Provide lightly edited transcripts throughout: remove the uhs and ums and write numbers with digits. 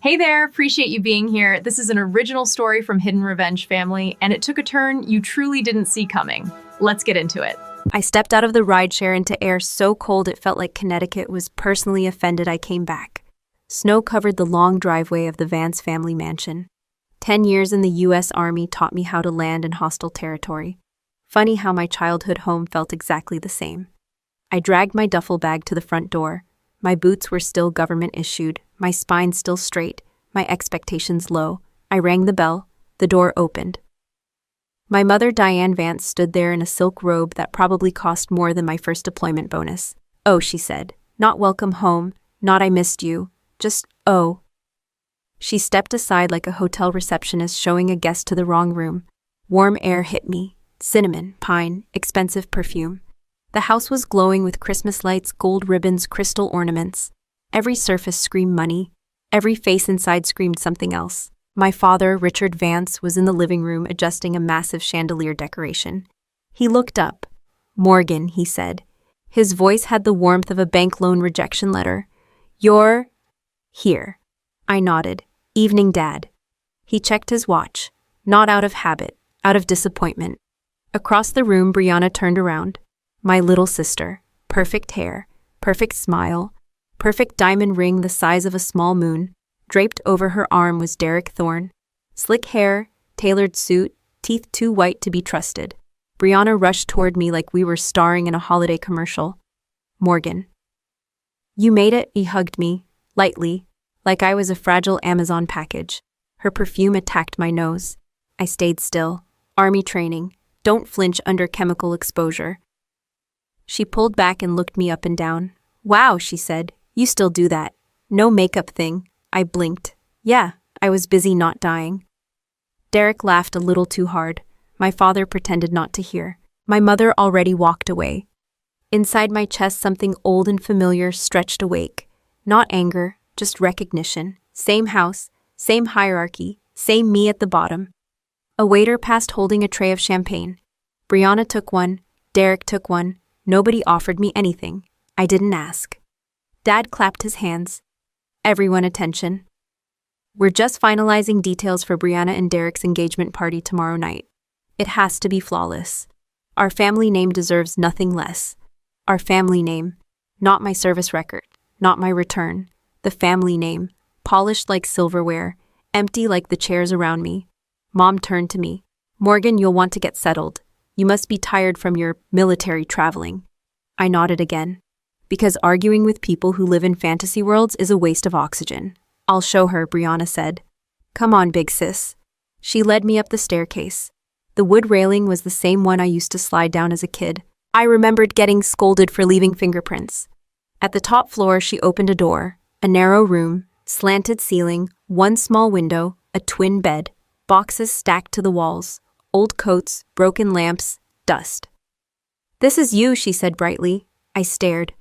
Hey there, appreciate you being here. This is an original story from Hidden Revenge Family, and it took a turn you truly didn't see coming. Let's get into it. I stepped out of the rideshare into air so cold it felt like Connecticut was personally offended I came back. Snow covered the long driveway of the Vance family mansion. 10 years in the U.S. Army taught me how to land in hostile territory. Funny how my childhood home felt exactly the same. I dragged my duffel bag to the front door. My boots were still government issued, my spine still straight, my expectations low. I rang the bell. The door opened. My mother, Diane Vance, stood there in a silk robe that probably cost more than my first deployment bonus. "Oh," she said. "Not welcome home, not I missed you, just, oh." She stepped aside like a hotel receptionist showing a guest to the wrong room. Warm air hit me. Cinnamon, pine, expensive perfume. The house was glowing with Christmas lights, gold ribbons, crystal ornaments. Every surface screamed money. Every face inside screamed something else. My father, Richard Vance, was in the living room adjusting a massive chandelier decoration. He looked up. "Morgan," he said. His voice had the warmth of a bank loan rejection letter. "You're here." I nodded. "Evening, Dad." He checked his watch. Not out of habit, out of disappointment. Across the room, Brianna turned around. My little sister. Perfect hair, perfect smile, perfect diamond ring the size of a small moon. Draped over her arm was Derek Thorne. Slick hair, tailored suit, teeth too white to be trusted. Brianna rushed toward me like we were starring in a holiday commercial. "Morgan." "You made it," he hugged me, lightly, like I was a fragile Amazon package. Her perfume attacked my nose. I stayed still. Army training. Don't flinch under chemical exposure. She pulled back and looked me up and down. "Wow," she said. "You still do that. No makeup thing." I blinked. Yeah, I was busy not dying. Derek laughed a little too hard. My father pretended not to hear. My mother already walked away. Inside my chest, something old and familiar stretched awake. Not anger, just recognition. Same house, same hierarchy, same me at the bottom. A waiter passed holding a tray of champagne. Brianna took one. Derek took one. Nobody offered me anything. I didn't ask. Dad clapped his hands. "Everyone attention. We're just finalizing details for Brianna and Derek's engagement party tomorrow night. It has to be flawless. Our family name deserves nothing less. Our family name, not my service record, not my return. The family name, polished like silverware, empty like the chairs around me." Mom turned to me. "Morgan, you'll want to get settled. You must be tired from your military traveling." I nodded again. "Because arguing with people who live in fantasy worlds is a waste of oxygen." "I'll show her," Brianna said. "Come on, big sis." She led me up the staircase. The wood railing was the same one I used to slide down as a kid. I remembered getting scolded for leaving fingerprints. At the top floor, she opened a door. A narrow room, slanted ceiling, one small window, a twin bed, boxes stacked to the walls, old coats, broken lamps, dust. "This is you," she said brightly. I stared.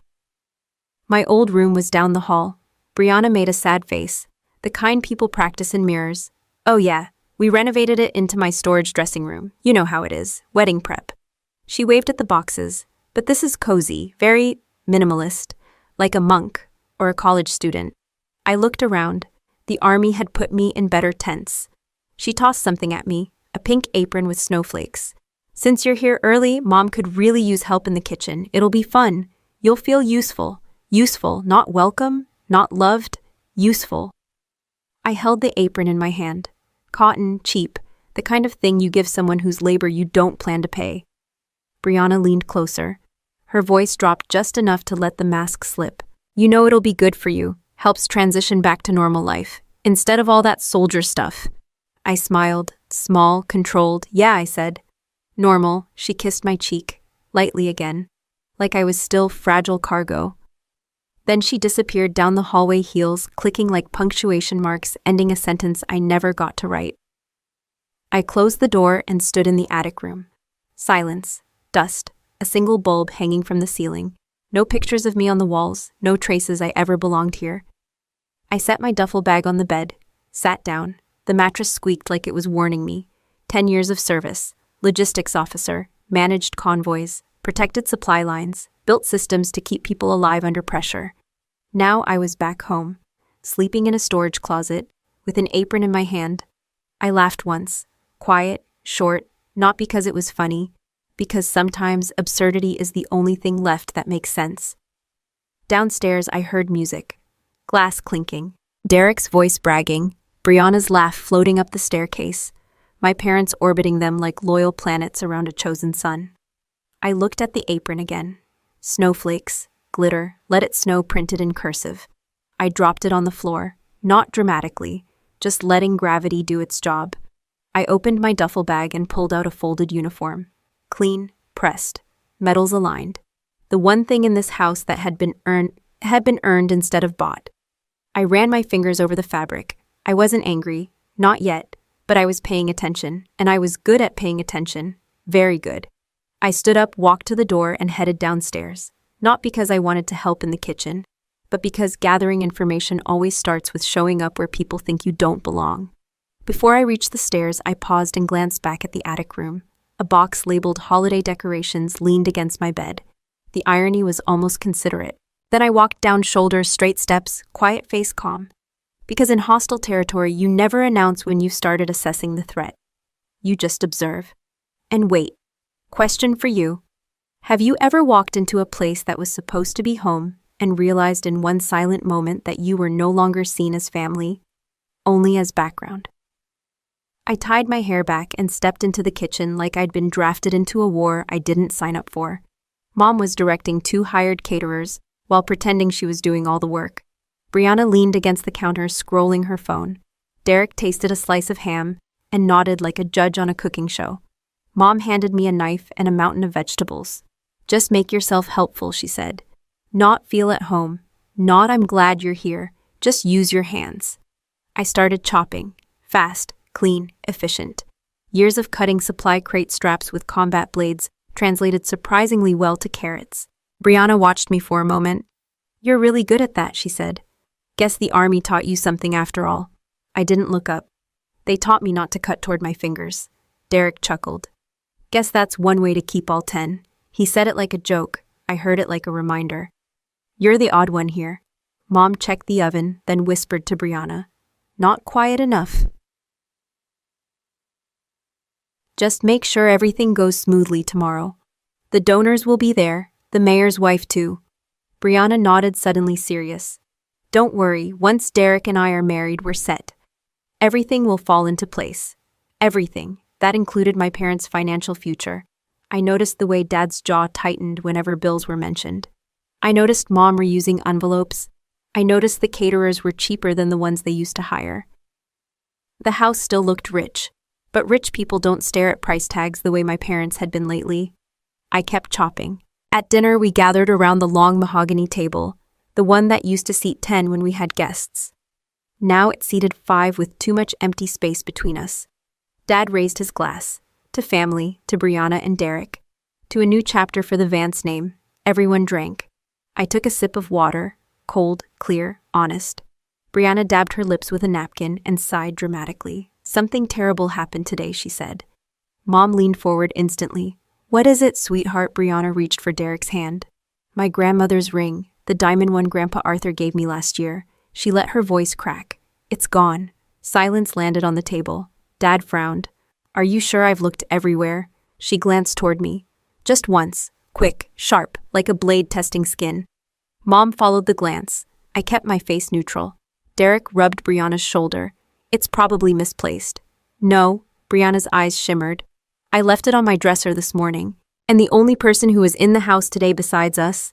My old room was down the hall. Brianna made a sad face. "The kind people practice in mirrors." "Oh yeah, we renovated it into my storage dressing room. You know how it is, wedding prep." She waved at the boxes. "But this is cozy, very minimalist, like a monk or a college student." I looked around. The army had put me in better tents. She tossed something at me, a pink apron with snowflakes. "Since you're here early, Mom could really use help in the kitchen. It'll be fun. You'll feel useful. Useful, not welcome, not loved, useful." I held the apron in my hand. Cotton, cheap, the kind of thing you give someone whose labor you don't plan to pay. Brianna leaned closer. Her voice dropped just enough to let the mask slip. "You know it'll be good for you. Helps transition back to normal life, instead of all that soldier stuff." I smiled, small, controlled. "Yeah," I said. "Normal." She kissed my cheek, lightly again, like I was still fragile cargo. Then she disappeared down the hallway, heels clicking like punctuation marks, ending a sentence I never got to write. I closed the door and stood in the attic room. Silence, dust, a single bulb hanging from the ceiling. No pictures of me on the walls, no traces I ever belonged here. I set my duffel bag on the bed, sat down. The mattress squeaked like it was warning me. 10 years of service, logistics officer, managed convoys, protected supply lines, built systems to keep people alive under pressure. Now I was back home. sleeping in a storage closet, with an apron in my hand. I laughed once, quiet, short, not because it was funny, because sometimes absurdity is the only thing left that makes sense. Downstairs, I heard music. Glass clinking, Derek's voice bragging, Brianna's laugh floating up the staircase, my parents orbiting them like loyal planets around a chosen sun. I looked at the apron again. Snowflakes, glitter, let it snow printed in cursive. I dropped it on the floor, not dramatically, just letting gravity do its job. I opened my duffel bag and pulled out a folded uniform. Clean, pressed, medals aligned. The one thing in this house that had been earned instead of bought. I ran my fingers over the fabric. I wasn't angry, not yet, but I was paying attention, and I was good at paying attention, very good. I stood up, walked to the door, and headed downstairs, not because I wanted to help in the kitchen, but because gathering information always starts with showing up where people think you don't belong. Before I reached the stairs, I paused and glanced back at the attic room. A box labeled holiday decorations leaned against my bed. The irony was almost considerate. Then I walked down shoulders, straight steps, quiet face calm. Because in hostile territory, you never announce when you started assessing the threat. You just observe. And wait. Question for you. Have you ever walked into a place that was supposed to be home and realized in one silent moment that you were no longer seen as family, only as background? I tied my hair back and stepped into the kitchen like I'd been drafted into a war I didn't sign up for. Mom was directing 2 hired caterers while pretending she was doing all the work. Brianna leaned against the counter, scrolling her phone. Derek tasted a slice of ham and nodded like a judge on a cooking show. Mom handed me a knife and a mountain of vegetables. Just make yourself helpful, she said. Not feel at home. Not I'm glad you're here. Just use your hands. I started chopping. Fast, clean, efficient. Years of cutting supply crate straps with combat blades translated surprisingly well to carrots. Brianna watched me for a moment. You're really good at that, she said. Guess the army taught you something after all. I didn't look up. They taught me not to cut toward my fingers. Derek chuckled. Guess that's one way to keep all 10. He said it like a joke. I heard it like a reminder. You're the odd one here. Mom checked the oven, then whispered to Brianna. Not quiet enough. Just make sure everything goes smoothly tomorrow. The donors will be there, the mayor's wife too. Brianna nodded, suddenly serious. Don't worry, once Derek and I are married, we're set. Everything will fall into place. Everything. That included my parents' financial future. I noticed the way Dad's jaw tightened whenever bills were mentioned. I noticed Mom reusing envelopes. I noticed the caterers were cheaper than the ones they used to hire. The house still looked rich, but rich people don't stare at price tags the way my parents had been lately. I kept chopping. At dinner, we gathered around the long mahogany table, the one that used to seat 10 when we had guests. Now it seated 5 with too much empty space between us. Dad raised his glass. To family, to Brianna and Derek. To a new chapter for the Vance name. Everyone drank. I took a sip of water, cold, clear, honest. Brianna dabbed her lips with a napkin and sighed dramatically. Something terrible happened today, she said. Mom leaned forward instantly. What is it, sweetheart? Brianna reached for Derek's hand. My grandmother's ring, the diamond one Grandpa Arthur gave me last year. She let her voice crack. It's gone. Silence landed on the table. Dad frowned. Are you sure? I've looked everywhere? She glanced toward me. Just once. Quick, sharp, like a blade testing skin. Mom followed the glance. I kept my face neutral. Derek rubbed Brianna's shoulder. It's probably misplaced. No, Brianna's eyes shimmered. I left it on my dresser this morning, and the only person who was in the house today besides us.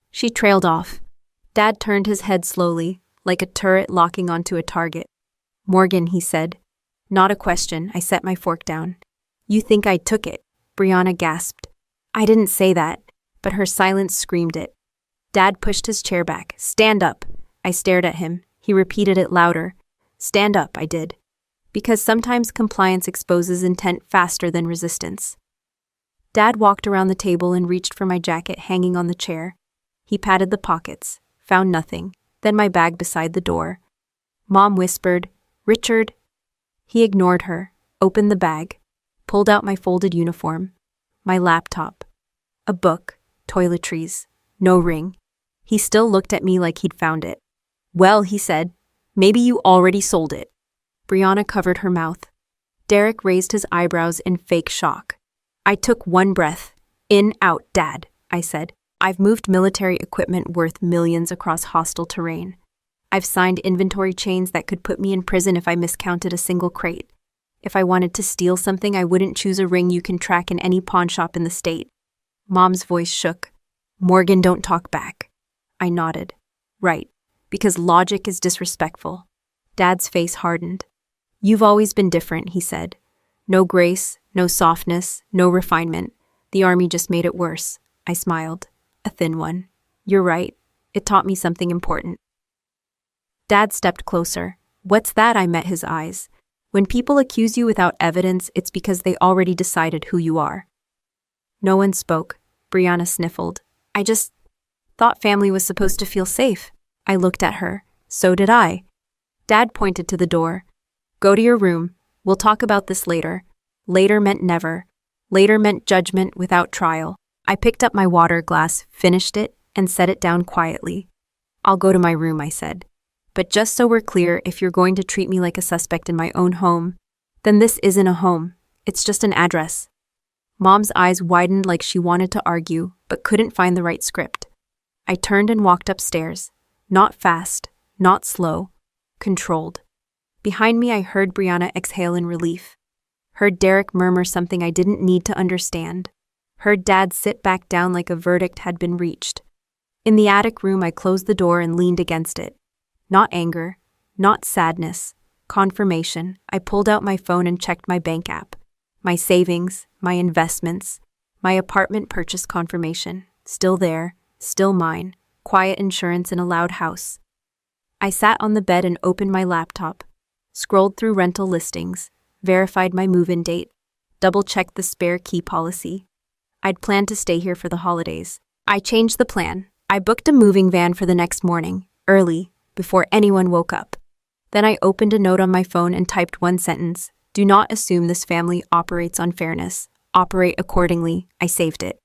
She trailed off. Dad turned his head slowly, like a turret locking onto a target. Morgan, he said. Not a question. I set my fork down. You think I took it? Brianna gasped. I didn't say that, but her silence screamed it. Dad pushed his chair back. Stand up. I stared at him. He repeated it louder. Stand up, I did. Because sometimes compliance exposes intent faster than resistance. Dad walked around the table and reached for my jacket hanging on the chair. He patted the pockets, found nothing, then my bag beside the door. Mom whispered, Richard. He ignored her, opened the bag, pulled out my folded uniform, my laptop, a book, toiletries, no ring. He still looked at me like he'd found it. Well, he said, Maybe you already sold it. Brianna covered her mouth. Derek raised his eyebrows in fake shock. I took one breath. In, out, Dad, I said. I've moved military equipment worth millions across hostile terrain. I've signed inventory chains that could put me in prison if I miscounted a single crate. If I wanted to steal something, I wouldn't choose a ring you can track in any pawn shop in the state. Mom's voice shook. Morgan, don't talk back. I nodded. Right, because logic is disrespectful. Dad's face hardened. You've always been different, he said. No grace, no softness, no refinement. The army just made it worse. I smiled. A thin one. You're right. It taught me something important. Dad stepped closer. What's that? I met his eyes. When people accuse you without evidence, it's because they already decided who you are. No one spoke. Brianna sniffled. I just thought family was supposed to feel safe. I looked at her. So did I. Dad pointed to the door. Go to your room. We'll talk about this later. Later meant never. Later meant judgment without trial. I picked up my water glass, finished it, and set it down quietly. I'll go to my room, I said. But just so we're clear, if you're going to treat me like a suspect in my own home, then this isn't a home. It's just an address. Mom's eyes widened like she wanted to argue, but couldn't find the right script. I turned and walked upstairs. Not fast, not slow, controlled. Behind me, I heard Brianna exhale in relief. Heard Derek murmur something I didn't need to understand. Heard Dad sit back down like a verdict had been reached. In the attic room, I closed the door and leaned against it. Not anger, not sadness, confirmation. I pulled out my phone and checked my bank app. My savings, my investments, my apartment purchase confirmation. Still there, still mine. Quiet insurance in a loud house. I sat on the bed and opened my laptop, scrolled through rental listings, verified my move-in date, double-checked the spare key policy. I'd planned to stay here for the holidays. I changed the plan. I booked a moving van for the next morning, early, before anyone woke up. Then I opened a note on my phone and typed one sentence. Do not assume this family operates on fairness. Operate accordingly. I saved it.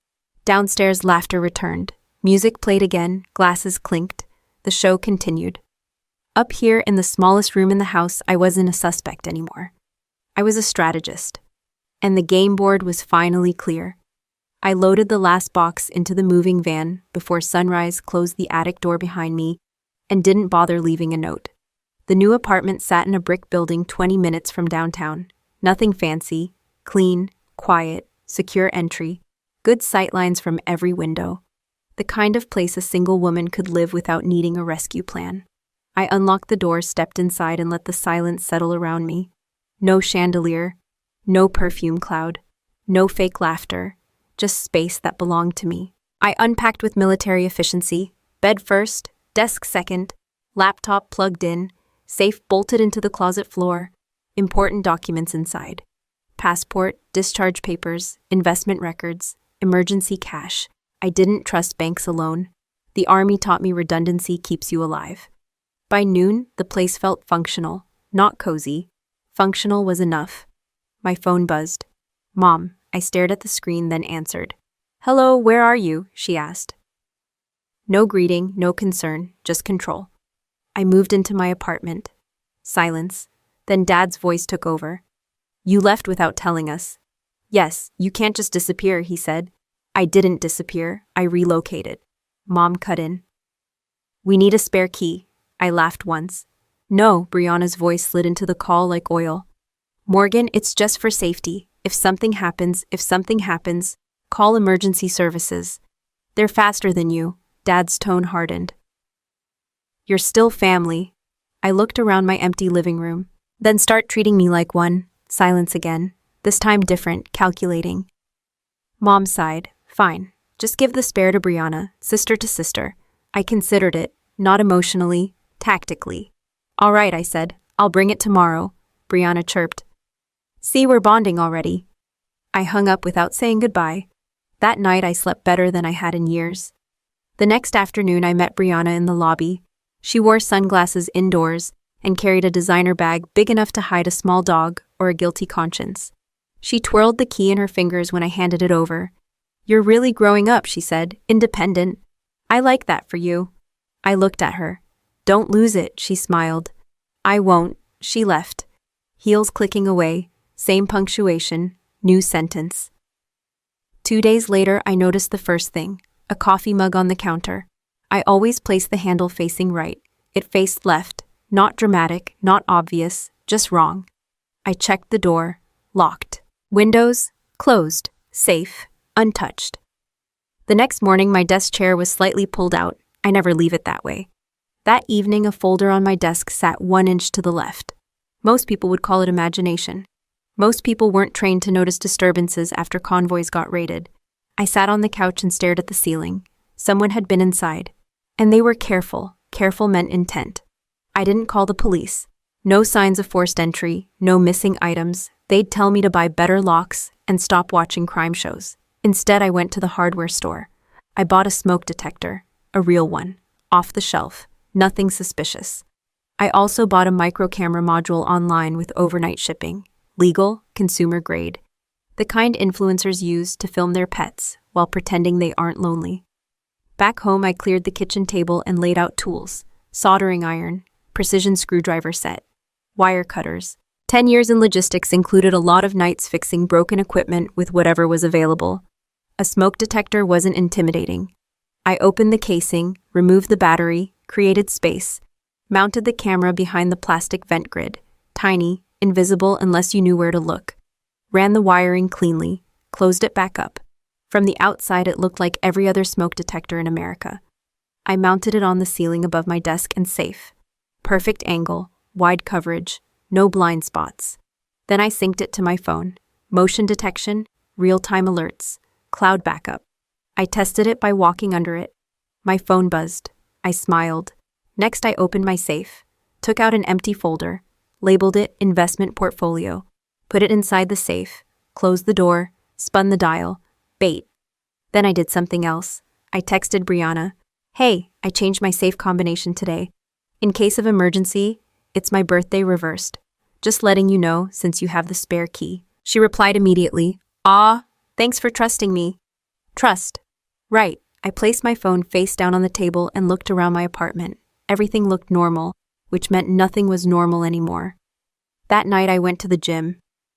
Downstairs, laughter returned. Music played again, glasses clinked. The show continued. Up here in the smallest room in the house, I wasn't a suspect anymore. I was a strategist. And the game board was finally clear. I loaded the last box into the moving van before sunrise, closed the attic door behind me, and didn't bother leaving a note. The new apartment sat in a brick building 20 minutes from downtown. Nothing fancy, clean, quiet, secure entry, good sightlines from every window. The kind of place a single woman could live without needing a rescue plan. I unlocked the door, stepped inside, and let the silence settle around me. No chandelier, no perfume cloud, no fake laughter, just space that belonged to me. I unpacked with military efficiency, bed first, desk second, laptop plugged in, safe bolted into the closet floor, important documents inside. Passport, discharge papers, investment records, emergency cash. I didn't trust banks alone. The army taught me redundancy keeps you alive. By noon, the place felt functional, not cozy. Functional was enough. My phone buzzed. Mom, I stared at the screen, then answered. Hello, where are you? She asked. No greeting, no concern, just control. I moved into my apartment. Silence. Then Dad's voice took over. You left without telling us. Yes, you can't just disappear, he said. I didn't disappear. I relocated. Mom cut in. We need a spare key. I laughed once. No, Brianna's voice slid into the call like oil. Morgan, it's just for safety. If something happens, call emergency services. They're faster than you. Dad's tone hardened. You're still family. I looked around my empty living room. Then start treating me like one. Silence again. This time different, calculating. Mom sighed. Fine. Just give the spare to Brianna, sister to sister. I considered it, not emotionally, tactically. All right, I said. I'll bring it tomorrow. Brianna chirped. See, we're bonding already. I hung up without saying goodbye. That night I slept better than I had in years. The next afternoon I met Brianna in the lobby. She wore sunglasses indoors and carried a designer bag big enough to hide a small dog or a guilty conscience. She twirled the key in her fingers when I handed it over. You're really growing up, she said, independent. I like that for you. I looked at her. Don't lose it, she smiled. I won't. She left. Heels clicking away, same punctuation, new sentence. 2 days later, I noticed the first thing, a coffee mug on the counter. I always place the handle facing right. It faced left, not dramatic, not obvious, just wrong. I checked the door, locked. Windows, closed, safe, untouched. The next morning, my desk chair was slightly pulled out. I never leave it that way. That evening, a folder on my desk sat 1 inch to the left. Most people would call it imagination. Most people weren't trained to notice disturbances after convoys got raided. I sat on the couch and stared at the ceiling. Someone had been inside. And they were careful. Careful meant intent. I didn't call the police. No signs of forced entry, no missing items. They'd tell me to buy better locks and stop watching crime shows. Instead, I went to the hardware store. I bought a smoke detector, a real one, off the shelf, nothing suspicious. I also bought a micro camera module online with overnight shipping, legal, consumer grade, the kind influencers use to film their pets while pretending they aren't lonely. Back home, I cleared the kitchen table and laid out tools, soldering iron, precision screwdriver set, wire cutters. 10 years in logistics included a lot of nights fixing broken equipment with whatever was available. A smoke detector wasn't intimidating. I opened the casing, removed the battery, created space, mounted the camera behind the plastic vent grid, tiny, invisible unless you knew where to look, ran the wiring cleanly, closed it back up. From the outside, it looked like every other smoke detector in America. I mounted it on the ceiling above my desk and safe. Perfect angle, wide coverage, no blind spots. Then I synced it to my phone. Motion detection, real-time alerts, cloud backup. I tested it by walking under it. My phone buzzed. I smiled. Next, I opened my safe, took out an empty folder, labeled it Investment Portfolio, put it inside the safe, closed the door, spun the dial, bait. Then I did something else. I texted Brianna, "Hey, I changed my safe combination today. In case of emergency, it's my birthday reversed. Just letting you know since you have the spare key." She replied immediately, "Thanks for trusting me." Trust. Right. I placed my phone face down on the table and looked around my apartment. Everything looked normal, which meant nothing was normal anymore. That night I went to the gym.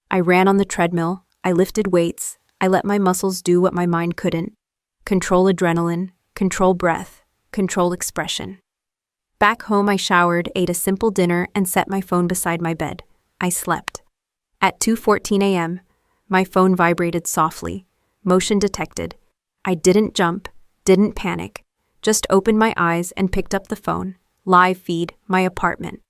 I ran on the treadmill. I lifted weights. I let my muscles do what my mind couldn't. Control adrenaline, control breath, control expression. Back home, I showered, ate a simple dinner, and set my phone beside my bed. I slept. At 2:14 a.m., my phone vibrated softly. Motion detected. I didn't jump, didn't panic, just opened my eyes and picked up the phone. Live feed, my apartment.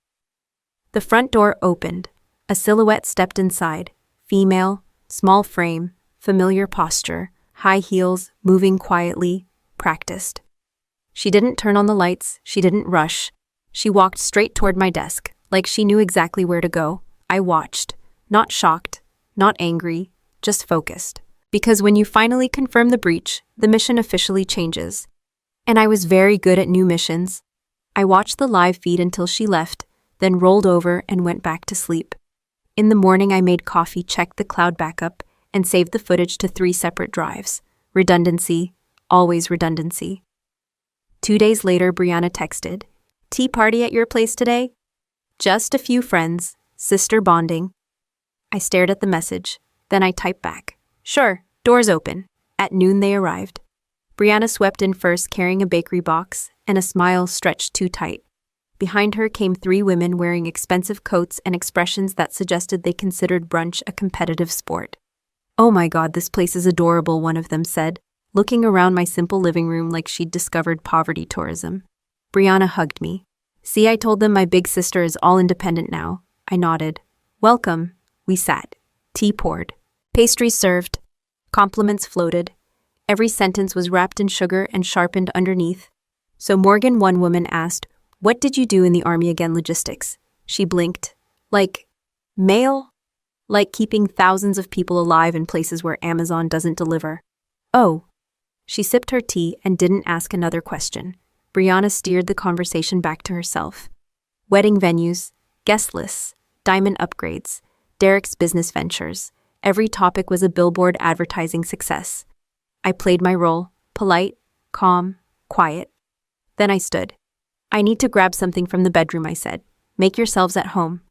The front door opened. A silhouette stepped inside. Female, small frame, familiar posture, high heels, moving quietly, practiced. She didn't turn on the lights, she didn't rush. She walked straight toward my desk, like she knew exactly where to go. I watched, not shocked, not angry, just focused. Because when you finally confirm the breach, the mission officially changes. And I was very good at new missions. I watched the live feed until she left, then rolled over and went back to sleep. In the morning, I made coffee, checked the cloud backup, and saved the footage to 3 separate drives. Redundancy, always redundancy. 2 days later, Brianna texted, "Tea party at your place today?" "Just a few friends, sister bonding." I stared at the message, then I typed back, "Sure, doors open." At noon they arrived. Brianna swept in first, carrying a bakery box, and a smile stretched too tight. Behind her came 3 women wearing expensive coats and expressions that suggested they considered brunch a competitive sport. "Oh my God, this place is adorable," one of them said, looking around my simple living room like she'd discovered poverty tourism. Brianna hugged me. "See, I told them my big sister is all independent now." I nodded. "Welcome." We sat. Tea poured. Pastries served. Compliments floated. Every sentence was wrapped in sugar and sharpened underneath. "So Morgan," one woman asked, "what did you do in the Army again, logistics?" She blinked. "Like, mail? Like keeping thousands of people alive in places where Amazon doesn't deliver." "Oh." She sipped her tea and didn't ask another question. Brianna steered the conversation back to herself. Wedding venues, guest lists, diamond upgrades, Derek's business ventures. Every topic was a billboard advertising success. I played my role, polite, calm, quiet. Then I stood. "I need to grab something from the bedroom," I said. Make yourselves at home.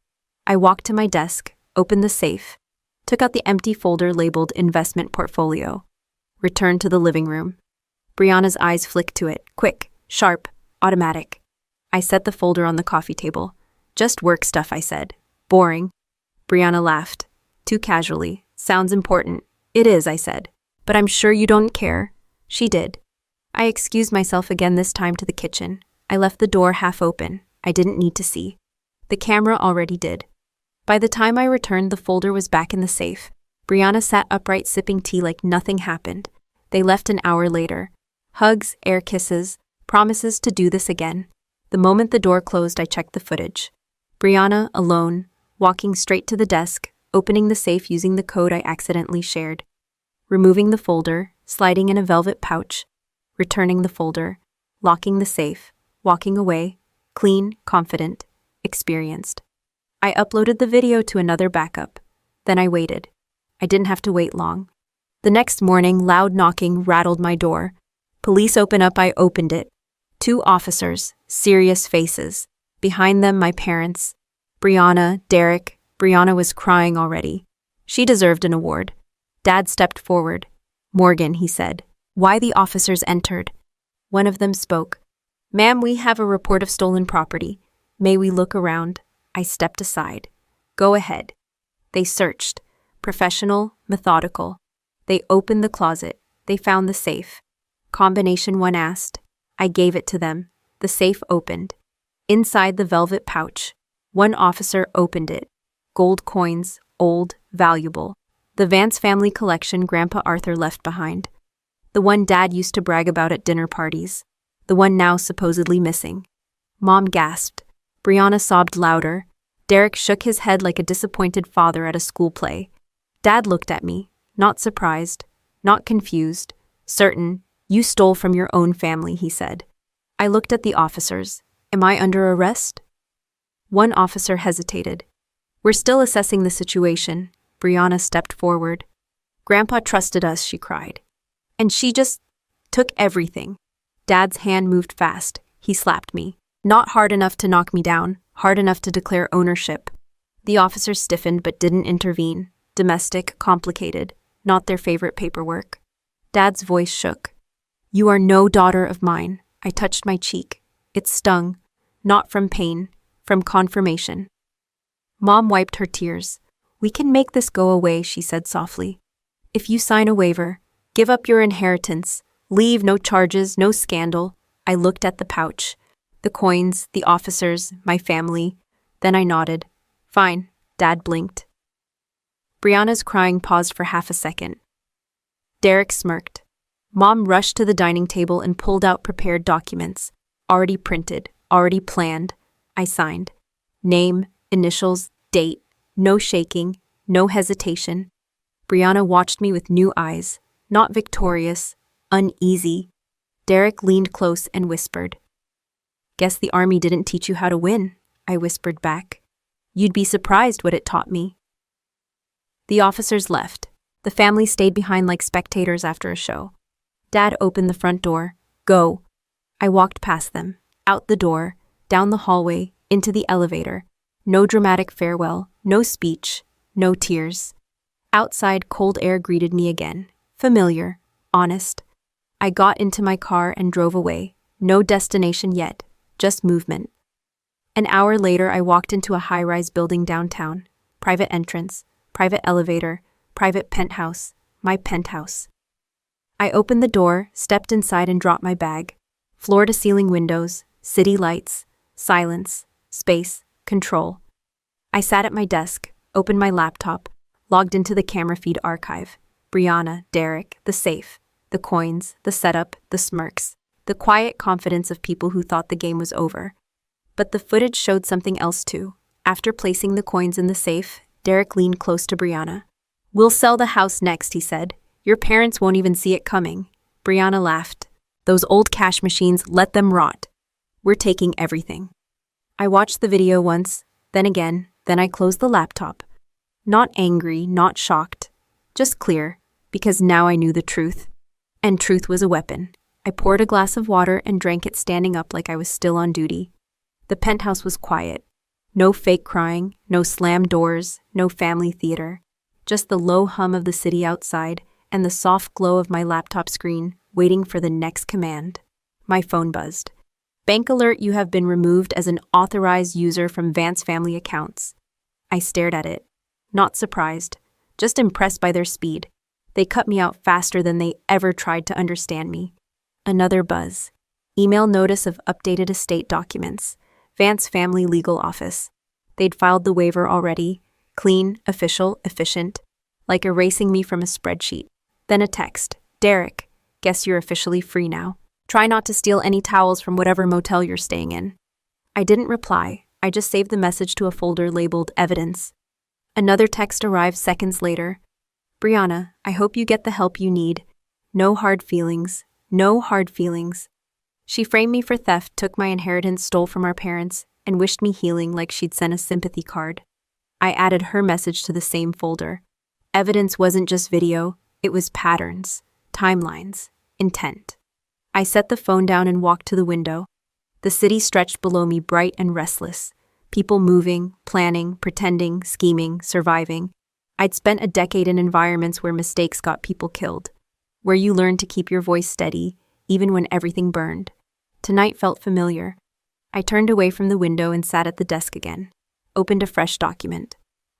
I walked to my desk, opened the safe, took out the empty folder labeled investment portfolio, returned to the living room. Brianna's eyes flicked to it, quick, sharp, automatic. I set the folder on the coffee table. Just work stuff, I said. Boring. Brianna laughed, too casually. Sounds important. It is, I said. But I'm sure you don't care. She did. I excused myself again, this time to the kitchen. I left the door half open. I didn't need to see. The camera already did. By the time I returned, the folder was back in the safe. Brianna sat upright, sipping tea like nothing happened. They left an hour later. Hugs, air kisses, promises to do this again. The moment the door closed, I checked the footage. Brianna, alone, walking straight to the desk, opening the safe using the code I accidentally shared. Removing the folder, sliding in a velvet pouch, returning the folder, locking the safe, walking away, clean, confident, experienced. I uploaded the video to another backup. Then I waited. I didn't have to wait long. The next morning, loud knocking rattled my door. Police open up, I opened it. 2 officers, serious faces. Behind them, my parents. Brianna, Derek. Brianna was crying already. She deserved an award. Dad stepped forward. Morgan, he said. Why the officers entered. One of them spoke. Ma'am, we have a report of stolen property. May we look around? I stepped aside. Go ahead. They searched. Professional, methodical. They opened the closet. They found the safe. Combination 1 asked. I gave it to them. The safe opened. Inside the velvet pouch. One officer opened it. Gold coins, old, valuable. The Vance family collection Grandpa Arthur left behind. The one Dad used to brag about at dinner parties. The one now supposedly missing. Mom gasped. Brianna sobbed louder. Derek shook his head like a disappointed father at a school play. Dad looked at me, not surprised, not confused, certain. You stole from your own family, he said. I looked at the officers. Am I under arrest? One officer hesitated. We're still assessing the situation. Brianna stepped forward. Grandpa trusted us, she cried. And she just took everything. Dad's hand moved fast. He slapped me. Not hard enough to knock me down, hard enough to declare ownership. The officers stiffened but didn't intervene. Domestic, complicated, not their favorite paperwork. Dad's voice shook. You are no daughter of mine. I touched my cheek. It stung. Not from pain, from confirmation. Mom wiped her tears. We can make this go away, she said softly. If you sign a waiver, give up your inheritance, leave, no charges, no scandal. I looked at the pouch. The coins, the officers, my family. Then I nodded. Fine, Dad blinked. Brianna's crying paused for half a second. Derek smirked. Mom rushed to the dining table and pulled out prepared documents. Already printed, already planned. I signed. Name, initials, date. No shaking, no hesitation. Brianna watched me with new eyes, not victorious, uneasy. Derek leaned close and whispered. Guess the army didn't teach you how to win, I whispered back. You'd be surprised what it taught me. The officers left. The family stayed behind like spectators after a show. Dad opened the front door. Go. I walked past them, out the door, down the hallway, into the elevator. No dramatic farewell, no speech, no tears. Outside, cold air greeted me again. Familiar, honest. I got into my car and drove away. No destination yet, just movement. An hour later, I walked into a high-rise building downtown. Private entrance, private elevator, private penthouse, my penthouse. I opened the door, stepped inside and dropped my bag. Floor-to-ceiling windows, city lights, silence, space, control. I sat at my desk, opened my laptop, logged into the camera feed archive. Brianna, Derek, the safe, the coins, the setup, the smirks, the quiet confidence of people who thought the game was over. But the footage showed something else too. After placing the coins in the safe, Derek leaned close to Brianna. We'll sell the house next, he said. Your parents won't even see it coming. Brianna laughed. Those old cash machines, let them rot. We're taking everything. I watched the video once, then again, then I closed the laptop. Not angry, not shocked, just clear, because now I knew the truth. And truth was a weapon. I poured a glass of water and drank it standing up like I was still on duty. The penthouse was quiet. No fake crying, no slammed doors, no family theater. Just the low hum of the city outside and the soft glow of my laptop screen waiting for the next command. My phone buzzed. Bank alert, you have been removed as an authorized user from Vance family accounts. I stared at it, not surprised, just impressed by their speed. They cut me out faster than they ever tried to understand me. Another buzz. Email notice of updated estate documents. Vance family legal office. They'd filed the waiver already. Clean, official, efficient. Like erasing me from a spreadsheet. Then a text. Derek, guess you're officially free now. Try not to steal any towels from whatever motel you're staying in. I didn't reply. I just saved the message to a folder labeled Evidence. Another text arrived seconds later. Brianna, I hope you get the help you need. No hard feelings. No hard feelings. She framed me for theft, took my inheritance, stole from our parents, and wished me healing like she'd sent a sympathy card. I added her message to the same folder. Evidence wasn't just video, it was patterns, timelines, intent. I set the phone down and walked to the window. The city stretched below me, bright and restless. People moving, planning, pretending, scheming, surviving. I'd spent a decade in environments where mistakes got people killed, where you learned to keep your voice steady, even when everything burned. Tonight felt familiar. I turned away from the window and sat at the desk again. Opened a fresh document.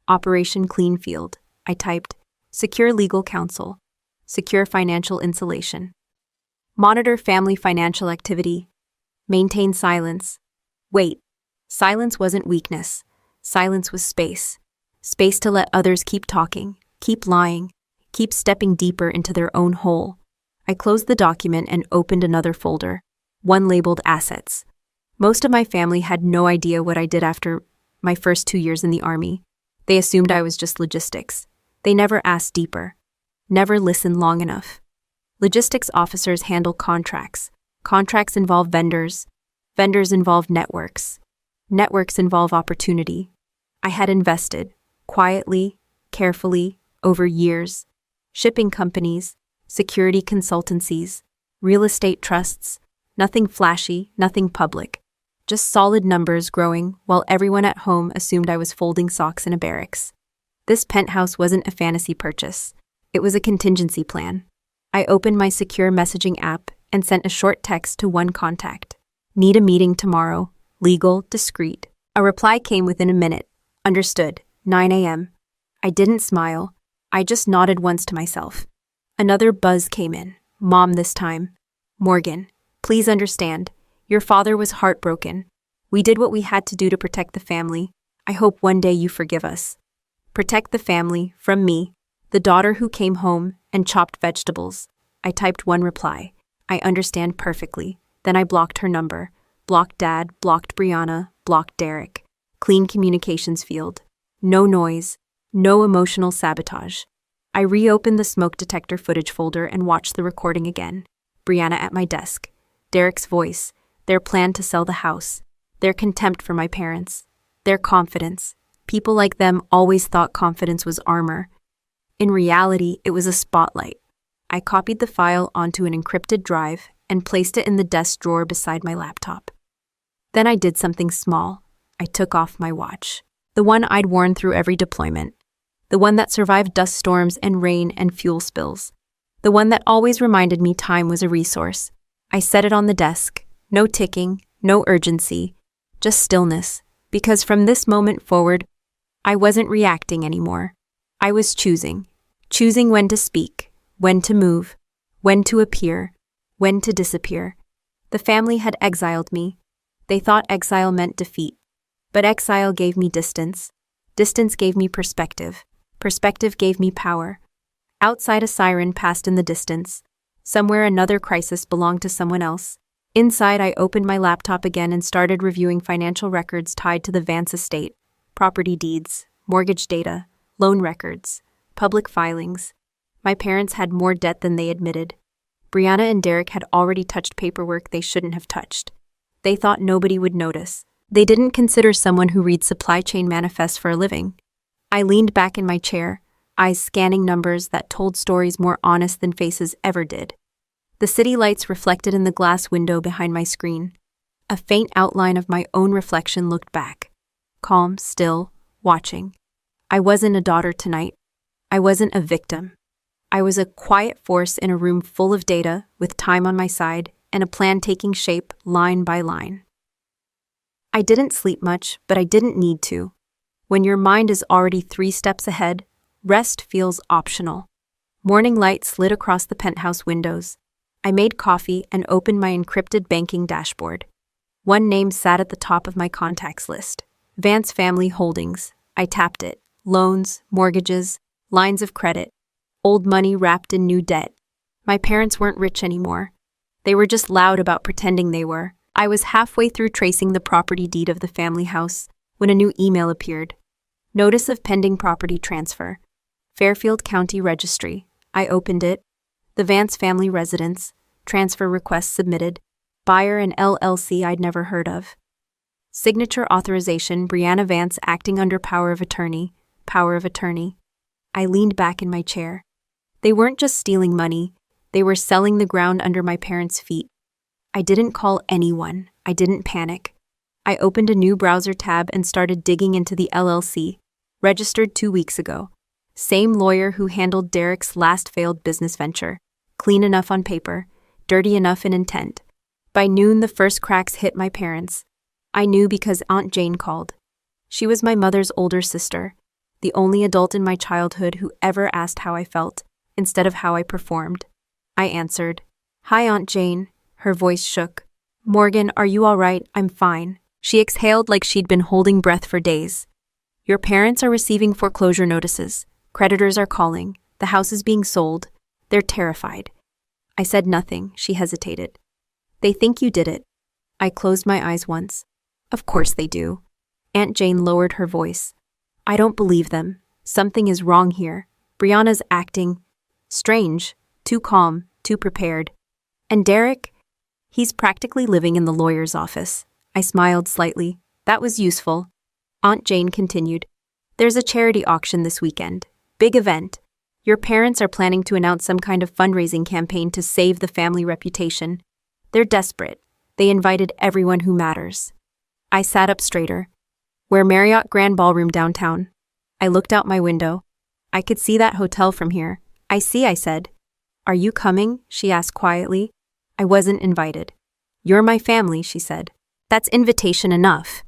Operation Clean Field. I typed, Secure Legal Counsel. Secure Financial Insulation. Monitor family financial activity. Maintain silence. Wait. Silence wasn't weakness. Silence was space. Space to let others keep talking, keep lying, keep stepping deeper into their own hole. I closed the document and opened another folder, one labeled Assets. Most of my family had no idea what I did after my first 2 years in the Army. They assumed I was just logistics. They never asked deeper, never listened long enough. Logistics officers handle contracts. Contracts involve vendors. Vendors involve networks. Networks involve opportunity. I had invested, quietly, carefully, over years. Shipping companies, security consultancies, real estate trusts, nothing flashy, nothing public. Just solid numbers growing while everyone at home assumed I was folding socks in a barracks. This penthouse wasn't a fantasy purchase. It was a contingency plan. I opened my secure messaging app and sent a short text to one contact. Need a meeting tomorrow. Legal, discreet. A reply came within a minute. Understood. 9 a.m. I didn't smile. I just nodded once to myself. Another buzz came in. Mom this time. Morgan, please understand. Your father was heartbroken. We did what we had to do to protect the family. I hope one day you forgive us. Protect the family from me, the daughter who came home and chopped vegetables. I typed one reply. I understand perfectly. Then I blocked her number. Blocked Dad, blocked Brianna, blocked Derek. Clean communications field. No noise. No emotional sabotage. I reopened the smoke detector footage folder and watched the recording again. Brianna at my desk. Derek's voice. Their plan to sell the house. Their contempt for my parents. Their confidence. People like them always thought confidence was armor. In reality, it was a spotlight. I copied the file onto an encrypted drive and placed it in the desk drawer beside my laptop. Then I did something small. I took off my watch. The one I'd worn through every deployment. The one that survived dust storms and rain and fuel spills. The one that always reminded me time was a resource. I set it on the desk. No ticking, no urgency, just stillness. Because from this moment forward, I wasn't reacting anymore. I was choosing. Choosing when to speak, when to move, when to appear, when to disappear. The family had exiled me. They thought exile meant defeat. But exile gave me distance. Distance gave me perspective. Perspective gave me power. Outside, a siren passed in the distance. Somewhere another crisis belonged to someone else. Inside, I opened my laptop again and started reviewing financial records tied to the Vance estate, property deeds, mortgage data, loan records, public filings. My parents had more debt than they admitted. Brianna and Derek had already touched paperwork they shouldn't have touched. They thought nobody would notice. They didn't consider someone who reads supply chain manifests for a living. I leaned back in my chair, eyes scanning numbers that told stories more honest than faces ever did. The city lights reflected in the glass window behind my screen. A faint outline of my own reflection looked back. calm, still, watching. I wasn't a daughter tonight. I wasn't a victim. I was a quiet force in a room full of data, with time on my side, and a plan taking shape line by line. I didn't sleep much, but I didn't need to. When your mind is already 3 steps ahead, rest feels optional. Morning light slid across the penthouse windows. I made coffee and opened my encrypted banking dashboard. One name sat at the top of my contacts list. Vance Family Holdings. I tapped it. Loans, mortgages, lines of credit. Old money wrapped in new debt. My parents weren't rich anymore. They were just loud about pretending they were. I was halfway through tracing the property deed of the family house when a new email appeared. Notice of pending property transfer. Fairfield County Registry. I opened it. The Vance family residence. Transfer request submitted. Buyer an LLC I'd never heard of. Signature authorization Brianna Vance acting under power of attorney. Power of attorney. I leaned back in my chair. They weren't just stealing money. They were selling the ground under my parents' feet. I didn't call anyone. I didn't panic. I opened a new browser tab and started digging into the LLC, registered 2 weeks ago. Same lawyer who handled Derek's last failed business venture. Clean enough on paper, dirty enough in intent. By noon, the first cracks hit my parents. I knew because Aunt Jane called. She was my mother's older sister, the only adult in my childhood who ever asked how I felt, instead of how I performed. I answered. Hi, Aunt Jane. Her voice shook. Morgan, are you all right? I'm fine. She exhaled like she'd been holding breath for days. Your parents are receiving foreclosure notices. Creditors are calling. The house is being sold. They're terrified. I said nothing. She hesitated. They think you did it. I closed my eyes once. Of course they do. Aunt Jane lowered her voice. I don't believe them. Something is wrong here. Brianna's acting strange, too calm, too prepared. And Derek? He's practically living in the lawyer's office. I smiled slightly. That was useful. Aunt Jane continued. There's a charity auction this weekend. Big event. Your parents are planning to announce some kind of fundraising campaign to save the family reputation. They're desperate. They invited everyone who matters. I sat up straighter. We're Marriott Grand Ballroom downtown. I looked out my window. I could see that hotel from here. I see, I said. Are you coming? She asked quietly. I wasn't invited. You're my family, she said. That's invitation enough.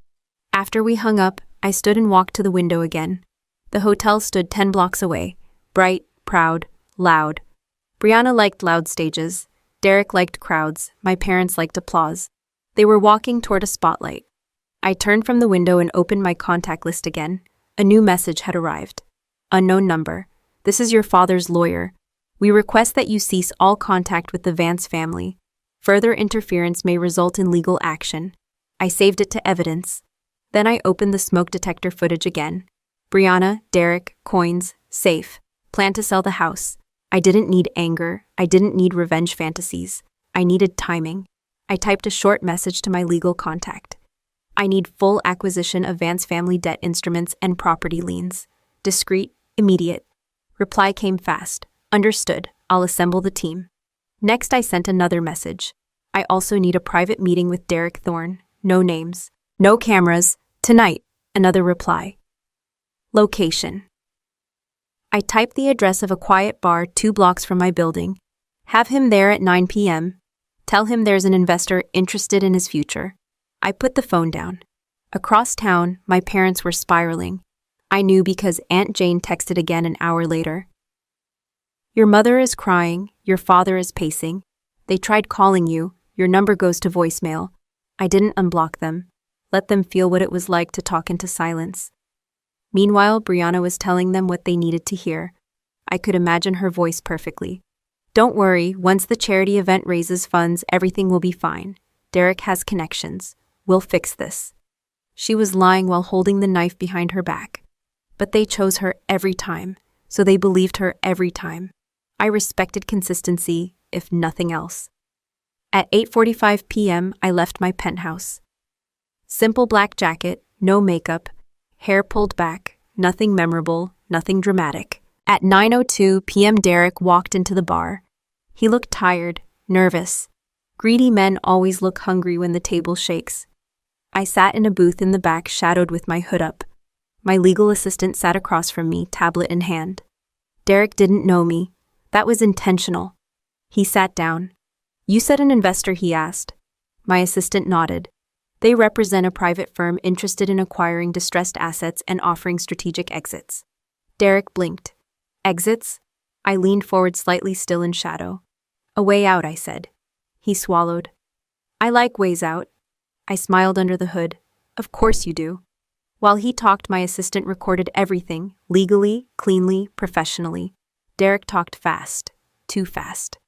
After we hung up, I stood and walked to the window again. The hotel stood 10 blocks away. Bright, proud, loud. Brianna liked loud stages. Derek liked crowds. My parents liked applause. They were walking toward a spotlight. I turned from the window and opened my contact list again. A new message had arrived. Unknown number. This is your father's lawyer. We request that you cease all contact with the Vance family. Further interference may result in legal action. I saved it to evidence. Then I opened the smoke detector footage again. Brianna, Derek, coins, safe. Plan to sell the house. I didn't need anger. I didn't need revenge fantasies. I needed timing. I typed a short message to my legal contact. I need full acquisition of Vance family debt instruments and property liens. Discreet, immediate. Reply came fast. Understood. I'll assemble the team. Next, I sent another message. I also need a private meeting with Derek Thorne. No names. No cameras. Tonight. Another reply. Location. I typed the address of a quiet bar 2 blocks from my building. Have him there at 9 p.m. Tell him there's an investor interested in his future. I put the phone down. Across town, my parents were spiraling. I knew because Aunt Jane texted again an hour later. Your mother is crying. Your father is pacing. They tried calling you. Your number goes to voicemail. I didn't unblock them. Let them feel what it was like to talk into silence. Meanwhile, Brianna was telling them what they needed to hear. I could imagine her voice perfectly. Don't worry, once the charity event raises funds, everything will be fine. Derek has connections. We'll fix this. She was lying while holding the knife behind her back. But they chose her every time, so they believed her every time. I respected consistency, if nothing else. At 8:45 p.m., I left my penthouse. Simple black jacket, no makeup, hair pulled back, nothing memorable, nothing dramatic. At 9:02 p.m., Derek walked into the bar. He looked tired, nervous. Greedy men always look hungry when the table shakes. I sat in a booth in the back, shadowed with my hood up. My legal assistant sat across from me, tablet in hand. Derek didn't know me. That was intentional. He sat down. You said an investor, he asked. My assistant nodded. They represent a private firm interested in acquiring distressed assets and offering strategic exits. Derek blinked. Exits? I leaned forward slightly, still in shadow. A way out, I said. He swallowed. I like ways out. I smiled under the hood. Of course you do. While he talked, my assistant recorded everything, legally, cleanly, professionally. Derek talked fast. Too fast.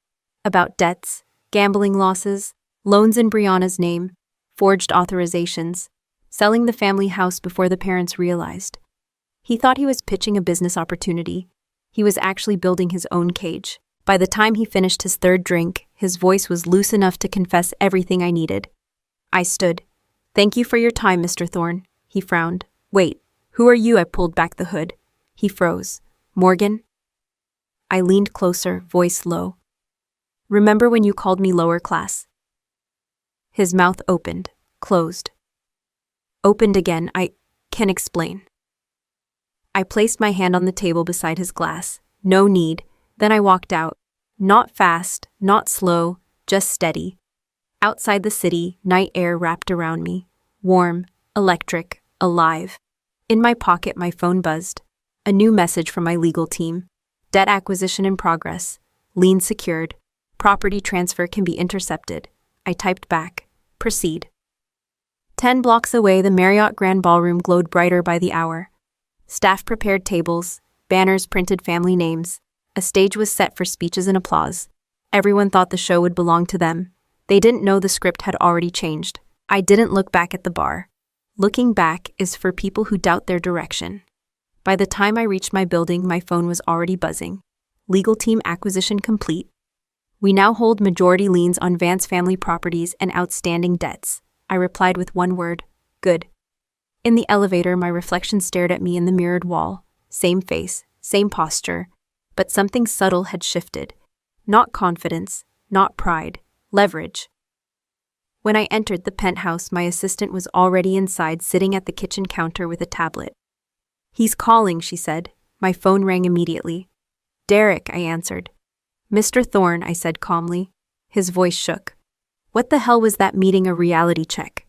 About debts, gambling losses, loans in Brianna's name, forged authorizations, selling the family house before the parents realized. He thought he was pitching a business opportunity. He was actually building his own cage. By the time he finished his third drink, his voice was loose enough to confess everything I needed. I stood. Thank you for your time, Mr. Thorne. He frowned. Wait, who are you? I pulled back the hood. He froze. Morgan? I leaned closer, voice low. Remember when you called me lower class? His mouth opened, closed. Opened again. I can explain. I placed my hand on the table beside his glass. No need. Then I walked out. Not fast, not slow, just steady. Outside the city, night air wrapped around me. Warm, electric, alive. In my pocket, my phone buzzed. A new message from my legal team. Debt acquisition in progress. Lien secured. Property transfer can be intercepted. I typed back. Proceed. 10 blocks away, the Marriott Grand Ballroom glowed brighter by the hour. Staff prepared tables. Banners printed family names. A stage was set for speeches and applause. Everyone thought the show would belong to them. They didn't know the script had already changed. I didn't look back at the bar. Looking back is for people who doubt their direction. By the time I reached my building, my phone was already buzzing. Legal team acquisition complete. We now hold majority liens on Vance family properties and outstanding debts. I replied with one word. Good. In the elevator, my reflection stared at me in the mirrored wall. Same face, same posture. But something subtle had shifted. Not confidence, not pride, leverage. When I entered the penthouse, my assistant was already inside, sitting at the kitchen counter with a tablet. He's calling, she said. My phone rang immediately. Derek, I answered. Mr. Thorne, I said calmly. His voice shook. What the hell was that meeting, a reality check?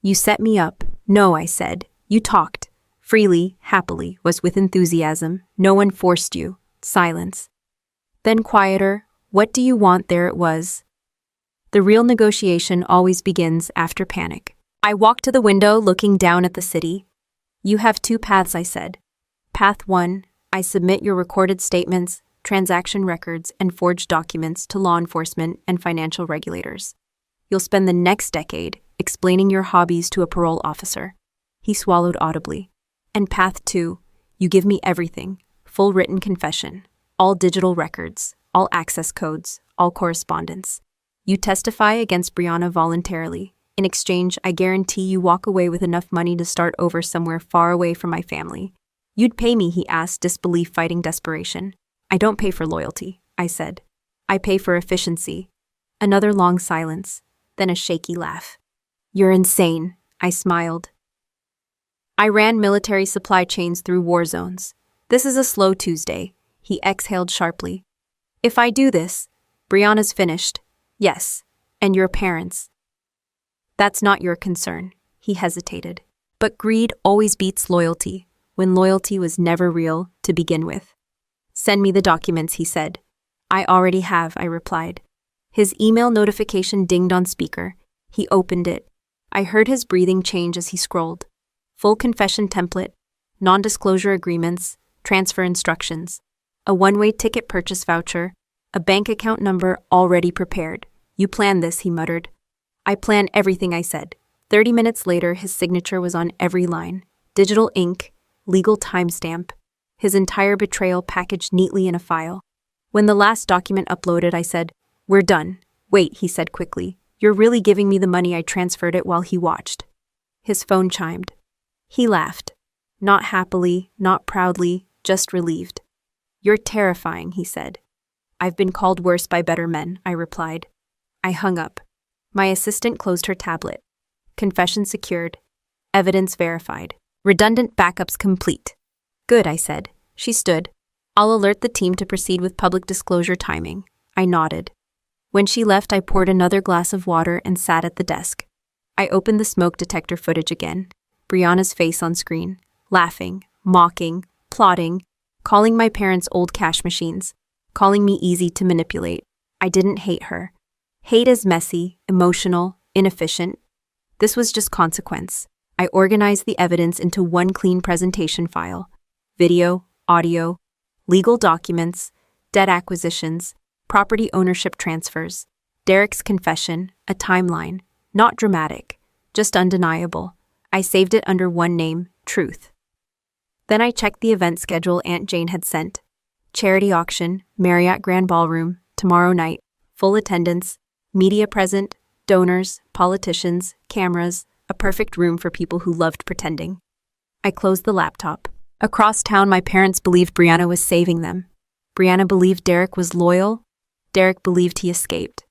You set me up. No, I said. You talked. Freely, happily, was with enthusiasm. No one forced you. Silence. Then quieter. What do you want? There it was. The real negotiation always begins after panic. I walked to the window, looking down at the city. You have two paths, I said. Path 1, I submit your recorded statements, transaction records, and forged documents to law enforcement and financial regulators. You'll spend the next decade explaining your hobbies to a parole officer. He swallowed audibly. And path 2, you give me everything. Full written confession, all digital records, all access codes, all correspondence. You testify against Brianna voluntarily. In exchange, I guarantee you walk away with enough money to start over somewhere far away from my family. You'd pay me, he asked, disbelief fighting desperation. I don't pay for loyalty, I said. I pay for efficiency. Another long silence, then a shaky laugh. You're insane, I smiled. I ran military supply chains through war zones. This is a slow Tuesday, he exhaled sharply. If I do this, Brianna's finished. Yes, and your parents. That's not your concern, he hesitated. But greed always beats loyalty, when loyalty was never real to begin with. Send me the documents, he said. I already have, I replied. His email notification dinged on speaker. He opened it. I heard his breathing change as he scrolled. Full confession template, non-disclosure agreements, transfer instructions, a one-way ticket purchase voucher, a bank account number already prepared. You planned this, he muttered. I plan everything, I said. 30 minutes later, his signature was on every line. Digital ink, legal timestamp, his entire betrayal packaged neatly in a file. When the last document uploaded, I said, We're done. Wait, he said quickly. You're really giving me the money? I transferred it while he watched. His phone chimed. He laughed. Not happily, not proudly, just relieved. You're terrifying, he said. I've been called worse by better men, I replied. I hung up. My assistant closed her tablet. Confession secured. Evidence verified. Redundant backups complete. Good, I said. She stood. I'll alert the team to proceed with public disclosure timing. I nodded. When she left, I poured another glass of water and sat at the desk. I opened the smoke detector footage again. Brianna's face on screen. Laughing, mocking, plotting, calling my parents old cash machines, calling me easy to manipulate. I didn't hate her. Hate is messy, emotional, inefficient. This was just consequence. I organized the evidence into one clean presentation file. Video, audio, legal documents, debt acquisitions, property ownership transfers, Derek's confession, a timeline, not dramatic, just undeniable. I saved it under one name, Truth. Then I checked the event schedule Aunt Jane had sent. Charity auction, Marriott Grand Ballroom, tomorrow night, full attendance, media present, donors, politicians, cameras, a perfect room for people who loved pretending. I closed the laptop. Across town, my parents believed Brianna was saving them. Brianna believed Derek was loyal. Derek believed he escaped.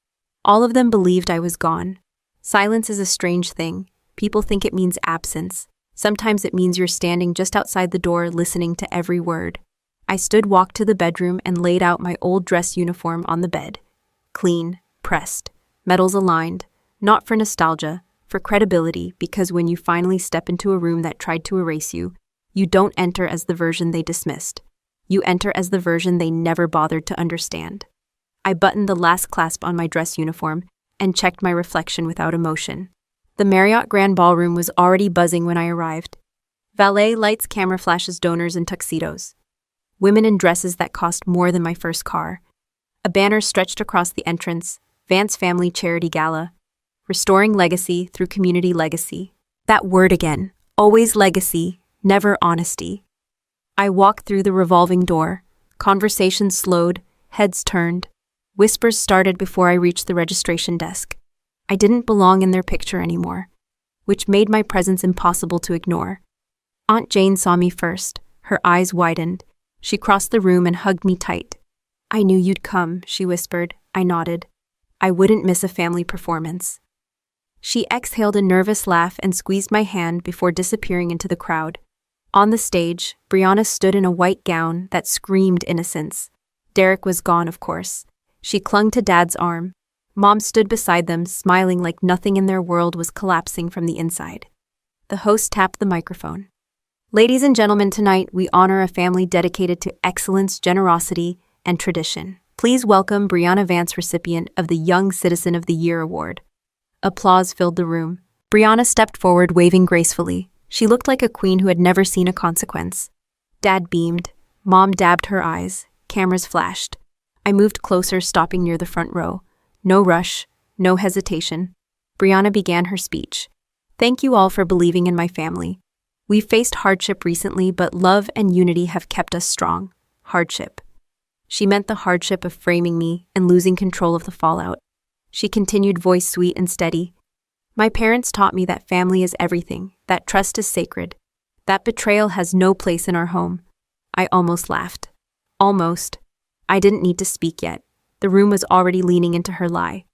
All of them believed I was gone. Silence is a strange thing. People think it means absence. Sometimes it means you're standing just outside the door listening to every word. I walked to the bedroom and laid out my old dress uniform on the bed. Clean, pressed, medals aligned, not for nostalgia, for credibility, because when you finally step into a room that tried to erase you, you don't enter as the version they dismissed. You enter as the version they never bothered to understand. I buttoned the last clasp on my dress uniform and checked my reflection without emotion. The Marriott Grand Ballroom was already buzzing when I arrived. Valet, lights, camera flashes, donors in tuxedos. Women in dresses that cost more than my first car. A banner stretched across the entrance, Vance Family Charity Gala. Restoring legacy through community legacy. That word again. Always legacy, never honesty. I walked through the revolving door. Conversations slowed, heads turned. Whispers started before I reached the registration desk. I didn't belong in their picture anymore, which made my presence impossible to ignore. Aunt Jane saw me first. Her eyes widened. She crossed the room and hugged me tight. I knew you'd come, she whispered. I nodded. I wouldn't miss a family performance. She exhaled a nervous laugh and squeezed my hand before disappearing into the crowd. On the stage, Brianna stood in a white gown that screamed innocence. Derek was gone, of course. She clung to Dad's arm. Mom stood beside them, smiling like nothing in their world was collapsing from the inside. The host tapped the microphone. Ladies and gentlemen, tonight we honor a family dedicated to excellence, generosity, and tradition. Please welcome Brianna Vance, recipient of the Young Citizen of the Year Award. Applause filled the room. Brianna stepped forward, waving gracefully. She looked like a queen who had never seen a consequence. Dad beamed. Mom dabbed her eyes. Cameras flashed. I moved closer, stopping near the front row. No rush, no hesitation. Brianna began her speech. Thank you all for believing in my family. We've faced hardship recently, but love and unity have kept us strong. Hardship. She meant the hardship of framing me and losing control of the fallout. She continued, voice sweet and steady. My parents taught me that family is everything, that trust is sacred, that betrayal has no place in our home. I almost laughed. Almost. I didn't need to speak yet. The room was already leaning into her lie.